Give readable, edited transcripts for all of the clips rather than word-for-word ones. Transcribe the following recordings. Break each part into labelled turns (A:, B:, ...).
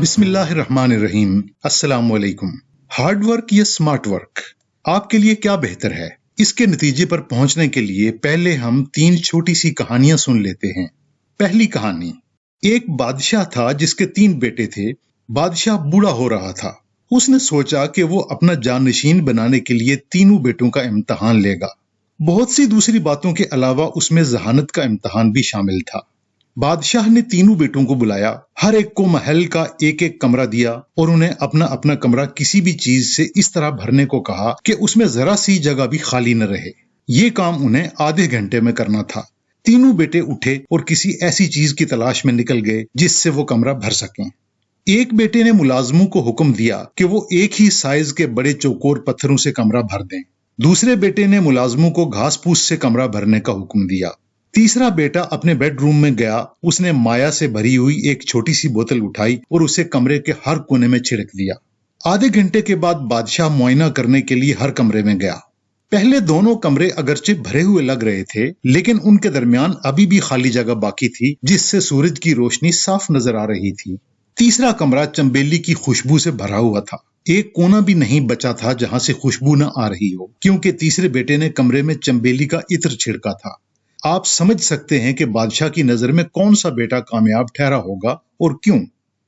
A: बिस्मिल्लाहिर्रहमानिर्रहीम। अस्सलाम वालेकुम। हार्ड वर्क या स्मार्ट वर्क आपके लिए क्या बेहतर है? इसके नतीजे पर पहुंचने के लिए पहले हम 3 छोटी सी कहानियां सुन लेते हैं। पहली कहानी, एक बादशाह था जिसके 3 बेटे थे। बादशाह बूढ़ा हो रहा था। उसने सोचा कि वो अपना जानशीन बनाने के लिए तीनों बेटों का इम्तिहान लेगा। बहुत सी दूसरी बातों के अलावा उसमें जहानत का इम्तिहान भी शामिल था। बादशाह ने तीनों बेटों को बुलाया, हर एक को महल का एक एक कमरा दिया और उन्हें अपना अपना कमरा किसी भी चीज से इस तरह भरने को कहा कि उसमें जरा सी जगह भी खाली न रहे। ये काम उन्हें आधे घंटे में करना था। तीनों बेटे उठे और किसी ऐसी चीज की तलाश में निकल गए जिससे वो कमरा भर सकें। एक बेटे ने मुलाजमों को हुक्म दिया कि वो एक ही साइज के बड़े चौकोर पत्थरों से कमरा भर दें। दूसरे बेटे ने मुलाजमों को घास फूस से कमरा भरने का हुक्म दिया। तीसरा बेटा अपने बेडरूम में गया। उसने माया से भरी हुई एक छोटी सी बोतल उठाई और उसे कमरे के हर कोने में छिड़क दिया। आधे घंटे के बाद बादशाह मुआयना करने के लिए हर कमरे में गया। पहले दोनों कमरे अगरचे भरे हुए लग रहे थे, लेकिन उनके दरमियान अभी भी खाली जगह बाकी थी जिससे सूरज की रोशनी साफ नजर आ रही थी। तीसरा कमरा चंबेली की खुशबू से भरा हुआ था। एक कोना भी नहीं बचा था जहां से खुशबू न आ रही हो, क्योंकि तीसरे बेटे ने कमरे में चंबेली का इत्र छिड़का था। आप समझ सकते हैं कि बादशाह की नजर में कौन सा बेटा कामयाब ठहरा होगा और क्यों।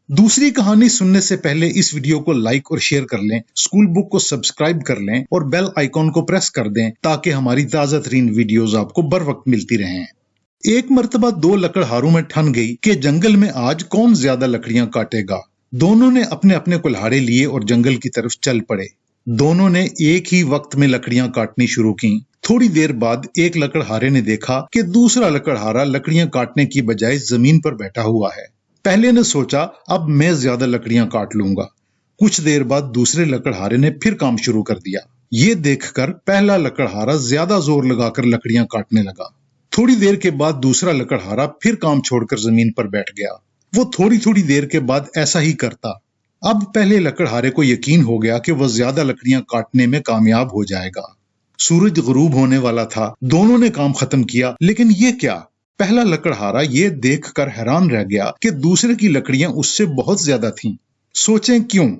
A: दूसरी कहानी सुनने से पहले इस वीडियो को लाइक और शेयर कर लें, स्कूल बुक को सब्सक्राइब कर लें और बेल आइकॉन को प्रेस कर दें ताकि हमारी ताजा तरीन वीडियोस आपको बर वक्त मिलती रहें। एक मर्तबा 2 लकड़हारों में ठन गई कि जंगल में आज कौन ज्यादा लकड़ियां काटेगा। दोनों ने अपने अपने कुल्हाड़े लिए और जंगल की तरफ चल पड़े। दोनों ने एक ही वक्त में लकड़ियां काटनी शुरू की। थोड़ी देर बाद एक लकड़हारे ने देखा कि दूसरा लकड़हारा लकड़ियां काटने की बजाय जमीन पर बैठा हुआ है। पहले ने सोचा अब मैं ज्यादा लकड़ियां काट लूंगा। कुछ देर बाद दूसरे लकड़हारे ने फिर काम शुरू कर दिया। ये देखकर पहला लकड़हारा ज्यादा जोर लगाकर लकड़ियां काटने लगा। थोड़ी देर के बाद दूसरा लकड़हारा फिर काम छोड़कर जमीन पर बैठ गया। वो थोड़ी थोड़ी देर के बाद ऐसा ही करता। अब पहले लकड़हारे को यकीन हो गया कि वह ज्यादा लकड़ियां काटने में कामयाब हो जाएगा। सूरज गुरूब होने वाला था। दोनों ने काम खत्म किया, लेकिन ये क्या? पहला लकड़हारा ये देखकर हैरान रह गया कि दूसरे की लकड़ियां उससे बहुत ज्यादा थीं। सोचें क्यों?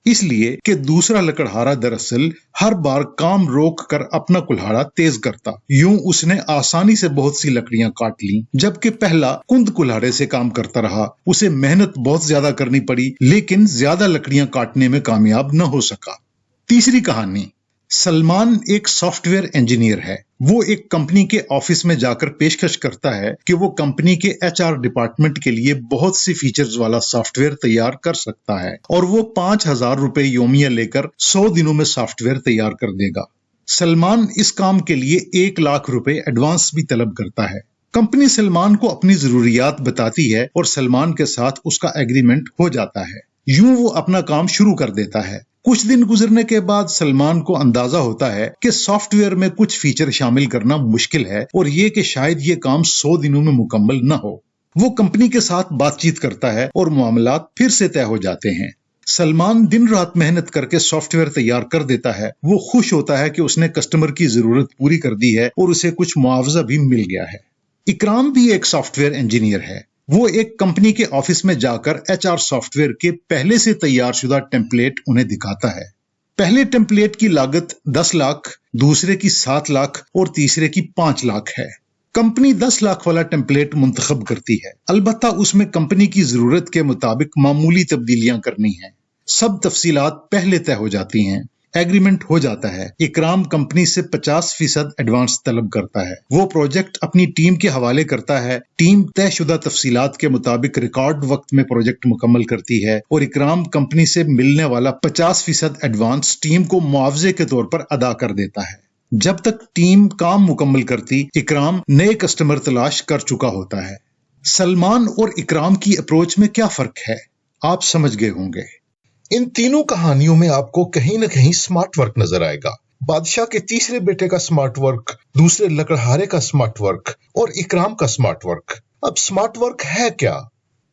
A: इसलिए कि दूसरा लकड़हारा दरअसल हर बार काम रोक कर अपना कुल्हाड़ा तेज करता। यूं उसने आसानी से बहुत सी लकड़ियां काट ली, जबकि पहला कुंद कुल्हाड़े से काम करता रहा। उसे मेहनत बहुत ज्यादा करनी पड़ी, लेकिन ज्यादा लकड़ियां काटने में कामयाब न हो सका। तीसरी कहानी, सलमान एक सॉफ्टवेयर इंजीनियर है। वो एक कंपनी के ऑफिस में जाकर पेशकश करता है कि वो कंपनी के HR डिपार्टमेंट के लिए बहुत सी फीचर्स वाला सॉफ्टवेयर तैयार कर सकता है और वो 5,000 रुपए योमिया लेकर 100 दिनों में सॉफ्टवेयर तैयार कर देगा। सलमान इस काम के लिए 1 लाख रुपए एडवांस भी तलब करता है। कंपनी सलमान को अपनी जरूरियात बताती है और सलमान के साथ उसका एग्रीमेंट हो जाता है। यूं वो अपना काम शुरू कर देता है। कुछ दिन गुजरने के बाद सलमान को अंदाजा होता है कि सॉफ्टवेयर में कुछ फीचर शामिल करना मुश्किल है और ये कि शायद ये काम 100 दिनों में मुकम्मल न हो। वो कंपनी के साथ बातचीत करता है और मामलात फिर से तय हो जाते हैं। सलमान दिन रात मेहनत करके सॉफ्टवेयर तैयार कर देता है। वो खुश होता है कि उसने कस्टमर की जरूरत पूरी कर दी है और उसे कुछ मुआवजा भी मिल गया है। इकराम भी एक सॉफ्टवेयर इंजीनियर है। वो एक कंपनी के ऑफिस में जाकर HR सॉफ्टवेयर के पहले से तैयार शुदा टेम्पलेट उन्हें दिखाता है। पहले टेम्पलेट की लागत 10 लाख, दूसरे की 7 लाख और तीसरे की 5 लाख है। कंपनी 10 लाख वाला टेम्पलेट मुंतखब करती है। अलबत्ता उसमें कंपनी की जरूरत के मुताबिक मामूली तब्दीलियां करनी है। सब तफसीलात पहले तय हो जाती हैं। एग्रीमेंट हो जाता है। इकराम कंपनी से 50% एडवांस तलब करता है। वो प्रोजेक्ट अपनी टीम के हवाले करता है। टीम तयशुदा तफसीलात के मुताबिक रिकॉर्ड वक्त में प्रोजेक्ट मुकम्मल करती है और इकराम कंपनी से मिलने वाला 50% एडवांस टीम को मुआवजे के तौर पर अदा कर देता है। जब तक टीम काम मुकम्मल करती, इकराम नए कस्टमर तलाश कर चुका होता है। सलमान और इकराम की अप्रोच में क्या फर्क है, आप समझ गए होंगे। इन तीनों कहानियों में आपको कहीं न कहीं स्मार्ट वर्क नजर आएगा। बादशाह के तीसरे बेटे का स्मार्ट वर्क, दूसरे लकड़हारे का स्मार्ट वर्क और इकराम का स्मार्ट वर्क। अब स्मार्ट वर्क है क्या?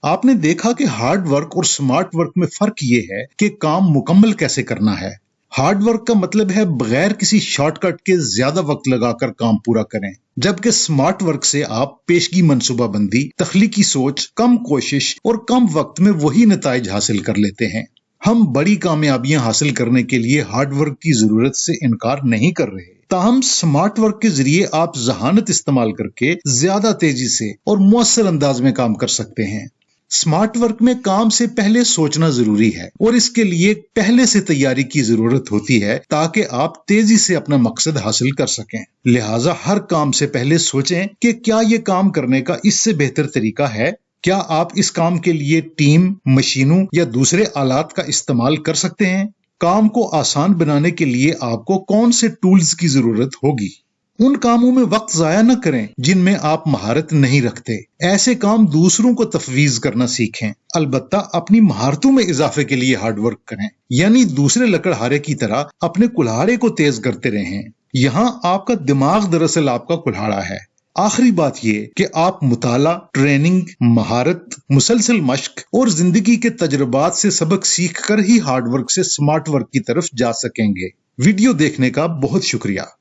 A: आपने देखा कि हार्ड वर्क और स्मार्ट वर्क में फर्क ये है कि काम मुकम्मल कैसे करना है। हार्ड वर्क का मतलब है बगैर किसी शॉर्टकट के ज्यादा वक्त लगाकर काम पूरा करें, जबकि स्मार्ट वर्क से आप पेशगी मंसूबाबंदी, तख्लीकी सोच, कम कोशिश और कम वक्त में वही नताइज हासिल कर लेते हैं। हम बड़ी कामयाबियां हासिल करने के लिए हार्ड वर्क की जरूरत से इनकार नहीं कर रहे, ताहम स्मार्ट वर्क के जरिए आप जहानत इस्तेमाल करके ज्यादा तेजी से और मुअस्सर अंदाज में काम कर सकते हैं। स्मार्ट वर्क में काम से पहले सोचना जरूरी है और इसके लिए पहले से तैयारी की जरूरत होती है ताकि आप तेजी से अपना मकसद हासिल कर सकें। लिहाजा हर काम से पहले सोचें कि क्या ये काम करने का इससे बेहतर तरीका है। क्या आप इस काम के लिए टीम, मशीनों या दूसरे आलात का इस्तेमाल कर सकते हैं? काम को आसान बनाने के लिए आपको कौन से टूल्स की जरूरत होगी? उन कामों में वक्त जाया न करें जिनमें आप महारत नहीं रखते। ऐसे काम दूसरों को तफवीज करना सीखें। अलबत्ता अपनी महारतों में इजाफे के लिए हार्ड वर्क करें, यानी दूसरे लकड़हारे की तरह अपने कुल्हाड़े को तेज करते रहें। यहाँ आपका दिमाग दरअसल आपका कुल्हाड़ा है। आखिरी बात ये कि आप मुताला, ट्रेनिंग, महारत, मुसलसल मश्क और जिंदगी के तजुर्बात से सबक सीख कर ही हार्ड वर्क से स्मार्ट वर्क की तरफ जा सकेंगे। वीडियो देखने का बहुत शुक्रिया।